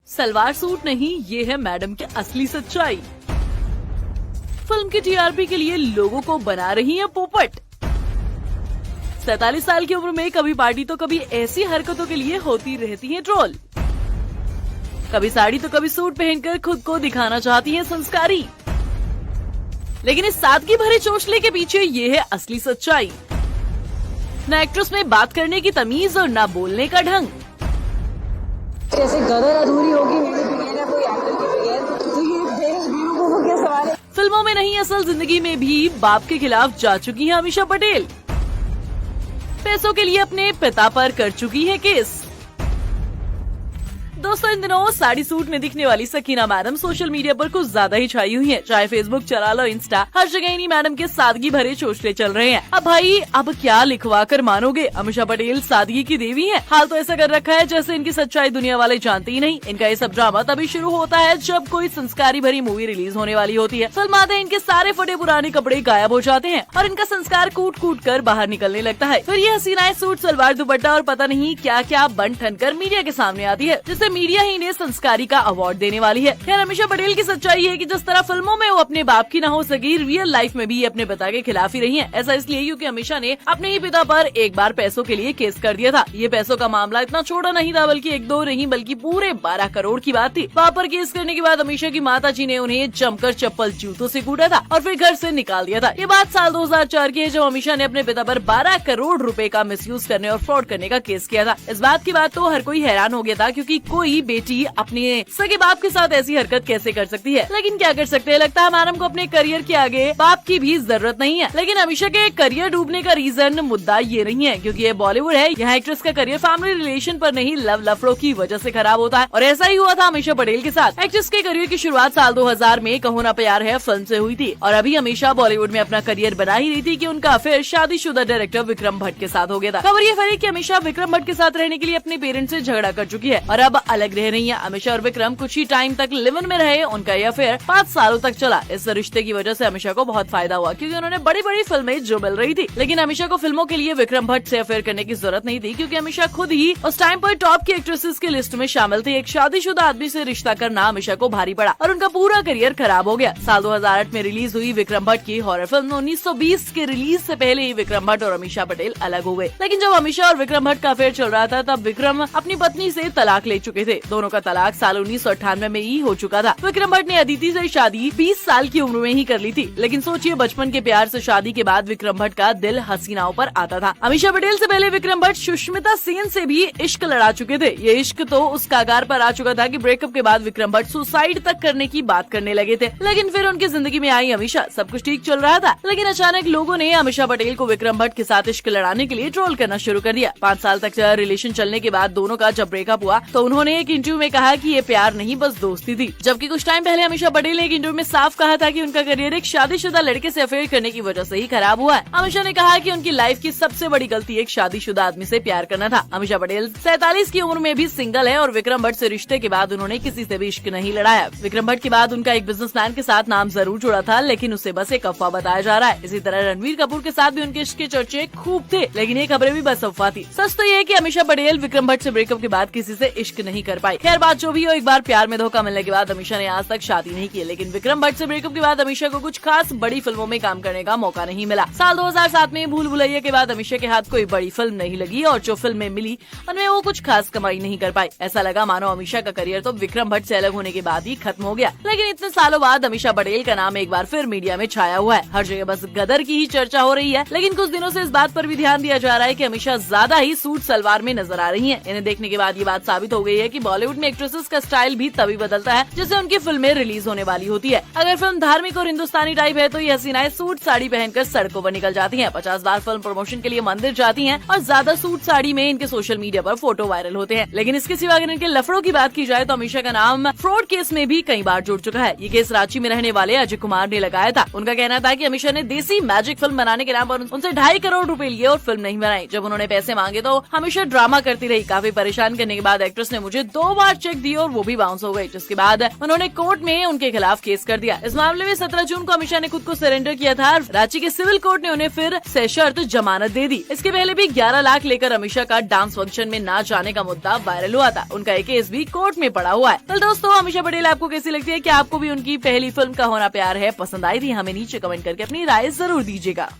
Salwar suit नहीं, ये है मैडम की असली सच्चाई। फिल्म की टीआरपी के लिए लोगों को बना रही है पोपट। 47 साल की उम्र में कभी पार्टी तो कभी ऐसी हरकतों के लिए होती रहती है ट्रोल। कभी साड़ी तो कभी सूट पहनकर खुद को दिखाना चाहती है संस्कारी, लेकिन इस सादगी भरे चोचले के पीछे ये है असली सच्चाई। न एक्ट्रेस में बात करने की तमीज और न बोलने का ढंग। जैसे गदर अधूरी होगी मेरी फिगर है कोई एक्टर की फिगर, तो ये बेरोजगारों क्या सवाल है। फिल्मों में नहीं, असल जिंदगी में भी बाप के खिलाफ जा चुकी है अमीषा पटेल। पैसों के लिए अपने पिता पर कर चुकी है केस। दोस्तों, इन दिनों साड़ी सूट में दिखने वाली सकीना मैडम सोशल मीडिया पर कुछ ज्यादा ही छाई हुई हैं। चाहे फेसबुक चला लो, इंस्टा, हर जगह इन्हीं मैडम के सादगी भरे चोचले चल रहे हैं। अब भाई, अब क्या लिखवा कर मानोगे, अमीषा पटेल सादगी की देवी हैं। हाल तो ऐसा कर रखा है जैसे इनकी सच्चाई दुनिया वाले जानते ही नहीं। इनका ये सब ड्रामा तभी शुरू होता है जब कोई संस्कारी भरी मूवी रिलीज होने वाली होती है। फिल्म आते इनके सारे फटे पुराने कपड़े गायब हो जाते हैं और इनका संस्कार कूट कूट कर बाहर निकलने लगता है। फिर ये हसीनाएं सूट, सलवार, दुपट्टा और पता नहीं क्या क्या बन ठन कर मीडिया के सामने आती है, जिससे मीडिया ही इन्हें संस्कारी का अवार्ड देने वाली है। खैर, अमीषा पटेल की सच्चाई है कि जिस तरह फिल्मों में वो अपने बाप की न हो सकी, रियल लाइफ में भी ये अपने पिता के खिलाफ ही रही हैं। ऐसा इसलिए क्योंकि अमीषा ने अपने ही पिता पर एक बार पैसों के लिए केस कर दिया था। ये पैसों का मामला इतना छोटा नहीं था, बल्कि 1-2 नहीं बल्कि पूरे 12 करोड़ की बात थी। वहाँ पर केस करने के बाद अमीषा की माता जी ने उन्हें जमकर चप्पल जूतों से कूटा था और फिर घर से निकाल दिया था। ये बात साल 2004 की है, जब अमीषा ने अपने पिता पर 12 करोड़ रुपए का मिसयूज करने और फ्रॉड करने का केस किया था। इस बात की बात तो हर कोई हैरान हो गया था, क्योंकि कोई बेटी अपने सगे बाप के साथ ऐसी हरकत कैसे कर सकती है। लेकिन क्या कर सकते हैं, लगता है मैडम को अपने करियर के आगे बाप की भी जरूरत नहीं है। लेकिन अमीषा के करियर डूबने का रीजन मुद्दा ये नहीं है, क्योंकि ये बॉलीवुड है। यहाँ एक्ट्रेस का करियर फैमिली रिलेशन पर नहीं, लव लफड़ों की वजह से खराब होता है, और ऐसा ही हुआ था अमीषा पटेल के साथ। एक्ट्रेस के करियर की शुरुआत साल 2000 में कहो ना प्यार है फिल्म से हुई थी, और अभी अमीषा बॉलीवुड में अपना करियर बना ही रही थी कि उनका अफेयर शादीशुदा डायरेक्टर विक्रम भट्ट के साथ हो गया था। खबर ये फैली कि अमीषा विक्रम भट्ट के साथ रहने के लिए अपने पेरेंट्स से झगड़ा कर चुकी है और अब अलग रह रही है। अमीषा और विक्रम कुछ ही टाइम तक लिव इन में रहे। उनका यह अफेयर 5 सालों तक चला। इस रिश्ते की वजह से अमीषा को बहुत फायदा हुआ, क्योंकि उन्होंने बड़ी बड़ी फिल्में जो मिल रही थी। लेकिन अमीषा को फिल्मों के लिए विक्रम भट्ट से अफेयर करने की जरूरत नहीं थी, क्योंकि अमीषा खुद ही उस टाइम पर टॉप की एक्ट्रेसेस की लिस्ट में शामिल थी। एक शादीशुदा आदमी से रिश्ता करना अमीषा को भारी पड़ा और उनका पूरा करियर खराब हो गया। साल 2008 में रिलीज हुई विक्रम भट्ट की हॉरर फिल्म 1920 के रिलीज से पहले ही विक्रम भट्ट और अमीषा पटेल अलग हो गए। लेकिन जब अमीषा और विक्रम भट्ट का अफेयर चल रहा था, तब विक्रम अपनी पत्नी से तलाक ले चुके थे। दोनों का तलाक साल 1998 में ही हो चुका था। विक्रम भट्ट ने अदिति से शादी 20 साल की उम्र में ही कर ली थी। लेकिन सोचिए, बचपन के प्यार से शादी के बाद विक्रम भट्ट का दिल हसीनाओं पर आता था। अमीषा पटेल से पहले विक्रम भट्ट सुष्मिता सेन से भी इश्क लड़ा चुके थे। ये इश्क तो उस कागार पर आ चुका था कि ब्रेकअप के बाद विक्रम भट्ट सुसाइड तक करने की बात करने लगे थे। लेकिन फिर उनकी जिंदगी में आई अमीषा। सब कुछ ठीक चल रहा था, लेकिन अचानक लोगों ने अमीषा पटेल को विक्रम भट्ट के साथ इश्क लड़ाने के लिए ट्रोल करना शुरू कर दिया। 5 साल तक रिलेशन चलने के बाद दोनों का जब ब्रेकअप हुआ, तो उन्होंने एक इंटरव्यू में कहा कि ये प्यार नहीं, बस दोस्ती थी। जबकि कुछ टाइम पहले अमीषा पटेल ने एक इंटरव्यू में साफ कहा था कि उनका करियर एक शादीशुदा लड़के से अफेयर करने की वजह से ही खराब हुआ है। अमीषा ने कहा कि उनकी लाइफ की सबसे बड़ी गलती एक शादीशुदा आदमी से प्यार करना था। अमीषा पटेल 47 की उम्र में भी सिंगल है और विक्रम भट्ट से रिश्ते के बाद उन्होंने किसी से भी इश्क नहीं लड़ाया। विक्रम भट्ट के बाद उनका एक बिजनेसमैन के साथ नाम जरूर जुड़ा था, लेकिन उसे बस एक अफवाह बताया जा रहा है। इसी तरह रणवीर कपूर के साथ भी उनके इश्क के चर्चे खूब थे, लेकिन ये खबरें भी बस अफवाह थी। सच तो ये है कि अमीषा पटेल विक्रम भट्ट से ब्रेकअप के बाद किसी से इश्क नहीं कर पाई। खैर, बात जो भी हो, एक बार प्यार में धोखा मिलने के बाद अमीषा ने आज तक शादी नहीं की। लेकिन विक्रम भट्ट से ब्रेकअप के बाद अमीषा को कुछ खास बड़ी फिल्मों में काम करने का मौका नहीं मिला। साल 2007 में भूल भुलैया के बाद अमीषा के हाथ कोई बड़ी फिल्म नहीं लगी, और जो फिल्में मिली उनमें वो कुछ खास कमाई नहीं कर पाई। ऐसा लगा मानो अमीषा का करियर तो विक्रम भट्ट से अलग होने के बाद ही खत्म हो गया। लेकिन इतने सालों बाद अमीषा पटेल का नाम एक बार फिर मीडिया में छाया हुआ है। हर जगह बस गदर की ही चर्चा हो रही है। लेकिन कुछ दिनों से इस बात पर भी ध्यान दिया जा रहा है कि अमीषा ज्यादा ही सूट सलवार में नजर आ रही है। इन्हें देखने के बाद ये बात साबित हो गई है कि बॉलीवुड में एक्ट्रेसेस का स्टाइल भी तभी बदलता है जैसे उनकी फिल्में रिलीज होने वाली होती है। अगर फिल्म धार्मिक और हिंदुस्तानी टाइप है, तो ये हसीनाएं सूट साड़ी पहनकर सड़कों पर निकल जाती हैं। 50 बार फिल्म प्रमोशन के लिए मंदिर जाती हैं और ज्यादा सूट साड़ी में इनके सोशल मीडिया पर फोटो वायरल होते हैं। लेकिन इसके सिवा अगर इनके लफड़ों की बात की जाए, तो अमीषा का नाम फ्रॉड केस में भी कई बार जुड़ चुका है। ये केस रांची में रहने वाले अजय कुमार ने लगाया था। उनका कहना था कि अमीषा ने देसी मैजिक फिल्म बनाने के नाम पर उनसे 2.5 करोड़ रुपए लिए और फिल्म नहीं बनाई। जब उन्होंने पैसे मांगे तो हमेशा ड्रामा करती रही। काफी परेशान करने के बाद एक्ट्रेस ने मुझे 2 बार चेक दिए और वो भी बाउंस हो गई, जिसके बाद उन्होंने कोर्ट में उनके खिलाफ केस कर दिया। इस मामले में 17 जून को अमीषा ने खुद को सरेंडर किया था। रांची के सिविल कोर्ट ने उन्हें फिर सशर्त जमानत दे दी। इसके पहले भी 11 लाख लेकर अमीषा का डांस फंक्शन में ना जाने का मुद्दा वायरल हुआ था। उनका एक केस भी कोर्ट में पड़ा हुआ है। कल दोस्तों, अमीषा पटेल आपको कैसी लगती है? क्या आपको भी उनकी पहली फिल्म का होना प्यार है पसंद आई थी? हमें नीचे कमेंट करके अपनी राय जरूर दीजिएगा।